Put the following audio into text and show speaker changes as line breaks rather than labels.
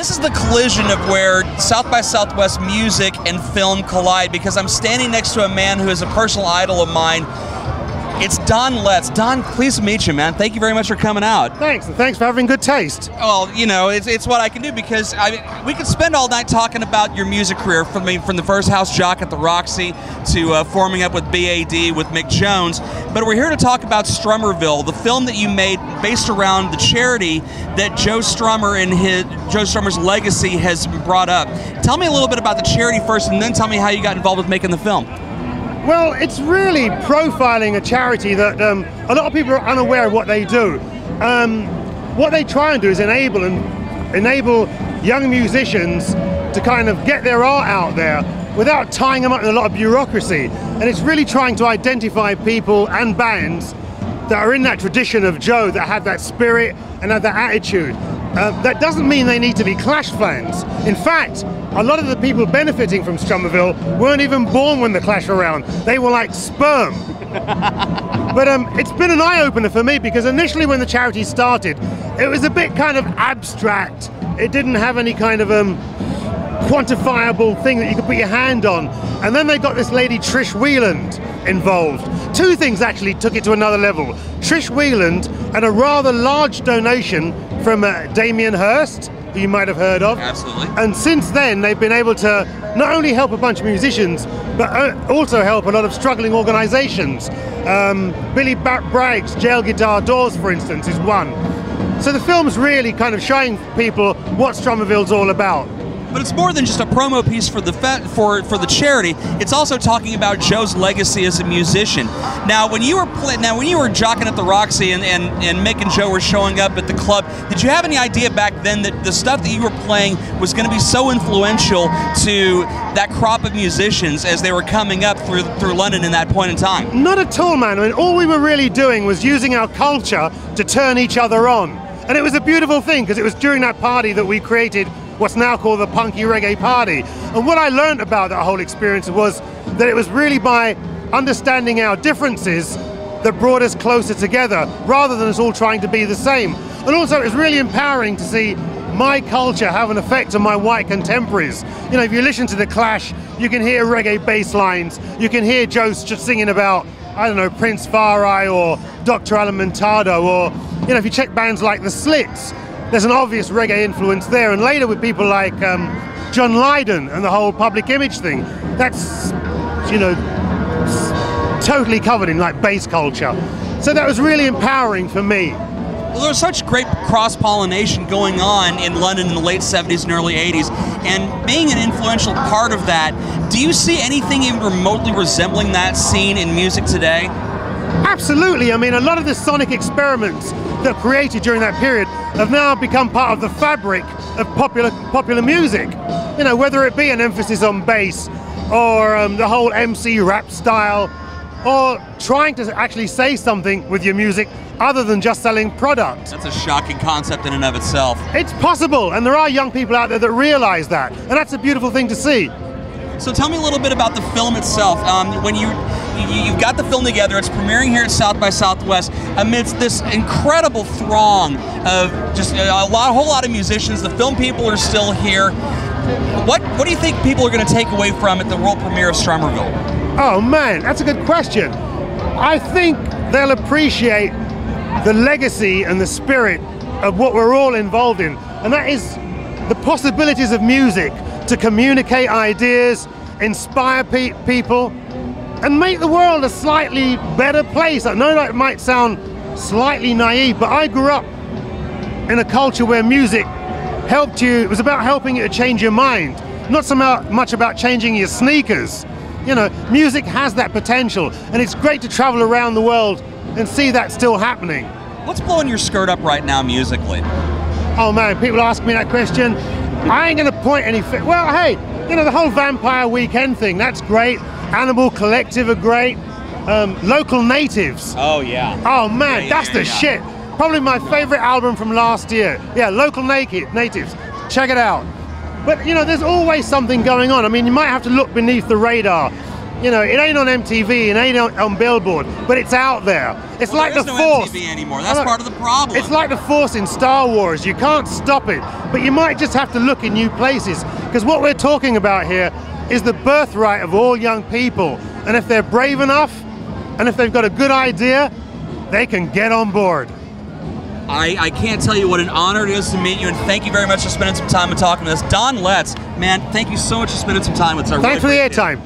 this is the collision of where South by Southwest music and film collide, because I'm standing next to a man who is a personal idol of mine. It's Don Letts. Don, pleased to meet you, man. Thank you very much for coming out.
Thanks, and thanks for having good taste.
Well, you know, it's what I can do, because we could spend all night talking about your music career, from the first house jock at the Roxy to forming up with BAD with Mick Jones. But we're here to talk about Strummerville, the film that you made based around the charity that Joe Strummer and Joe Strummer's legacy has brought up. Tell me a little bit about the charity first, and then tell me how you got involved with making the film.
Well, it's really profiling a charity that a lot of people are unaware of what they do. What they try and do is enable young musicians to kind of get their art out there without tying them up in a lot of bureaucracy. And it's really trying to identify people and bands that are in that tradition of Joe, that have that spirit and have that attitude. That doesn't mean they need to be Clash fans. In fact, a lot of the people benefiting from Strummerville weren't even born when the Clash were around. They were like sperm. But it's been an eye-opener for me, because initially when the charity started, it was a bit kind of abstract. It didn't have any kind of quantifiable thing that you could put your hand on. And then they got this lady, Trish Wheeland, involved. Two things actually took it to another level. Trish Wheeland and a rather large donation from Damien Hirst, who you might have heard of.
Absolutely.
And since then, they've been able to not only help a bunch of musicians, but also help a lot of struggling organizations. Billy Bragg's Jail Guitar Doors, for instance, is one. So the film's really kind of showing people what Strummerville's all about.
But it's more than just a promo piece for the for the charity. It's also talking about Joe's legacy as a musician. Now, when you were jocking at the Roxy and Mick and Joe were showing up at the club, did you have any idea back then that the stuff that you were playing was going to be so influential to that crop of musicians as they were coming up through London in that point in time?
Not at all, man. I mean, all we were really doing was using our culture to turn each other on. And it was a beautiful thing, because it was during that party that we created what's now called the Punky Reggae Party. And what I learned about that whole experience was that it was really by understanding our differences that brought us closer together, rather than us all trying to be the same. And also, it was really empowering to see my culture have an effect on my white contemporaries. You know, if you listen to The Clash, you can hear reggae bass lines, you can hear Joe just singing about, I don't know, Prince Farai or Dr. Alimantado, or, you know, if you check bands like The Slits, there's an obvious reggae influence there. And later with people like John Lydon and the whole Public Image thing, that's, you know, totally covered in like bass culture. So that was really empowering for me.
Well, there's such great cross-pollination going on in London in the late 70s and early 80s, and being an influential part of that, do you see anything even remotely resembling that scene in music today?
Absolutely. I mean, a lot of the sonic experiments that were created during that period have now become part of the fabric of popular music. You know, whether it be an emphasis on bass, or the whole MC rap style, or trying to actually say something with your music other than just selling product.
That's a shocking concept in and of itself.
It's possible, and there are young people out there that realize that, and that's a beautiful thing to see.
So tell me a little bit about the film itself. When you've got the film together, it's premiering here at South by Southwest amidst this incredible throng of just a whole lot of musicians. The film people are still here. What do you think people are going to take away from it, the world premiere of Strummerville?
Oh man, that's a good question. I think they'll appreciate the legacy and the spirit of what we're all involved in, and that is the possibilities of music to communicate ideas, inspire people, and make the world a slightly better place. I know that might sound slightly naive, but I grew up in a culture where music helped you. It was about helping you to change your mind, not so much about changing your sneakers. You know, music has that potential, and it's great to travel around the world and see that still happening.
What's blowing your skirt up right now musically?
Oh man, people ask me that question. I ain't gonna point any well, hey, you know, the whole Vampire Weekend thing, that's great. Animal Collective are great. Local Natives.
Oh yeah.
Oh man, that's the shit. Probably my favorite album from last year. Yeah, Local Natives. Check it out. But you know, there's always something going on. I mean, you might have to look beneath the radar. You know, it ain't on MTV, it ain't on Billboard, but it's out there. It's like the Force.
MTV anymore. That's part of the problem.
It's like the Force in Star Wars. You can't stop it, but you might just have to look in new places. Because what we're talking about here is the birthright of all young people. And if they're brave enough, and if they've got a good idea, they can get on board.
I can't tell you what an honor it is to meet you, and thank you very much for spending some time and talking to us. Don Letts, man, thank you so much for spending some time with us.
Thanks for the airtime.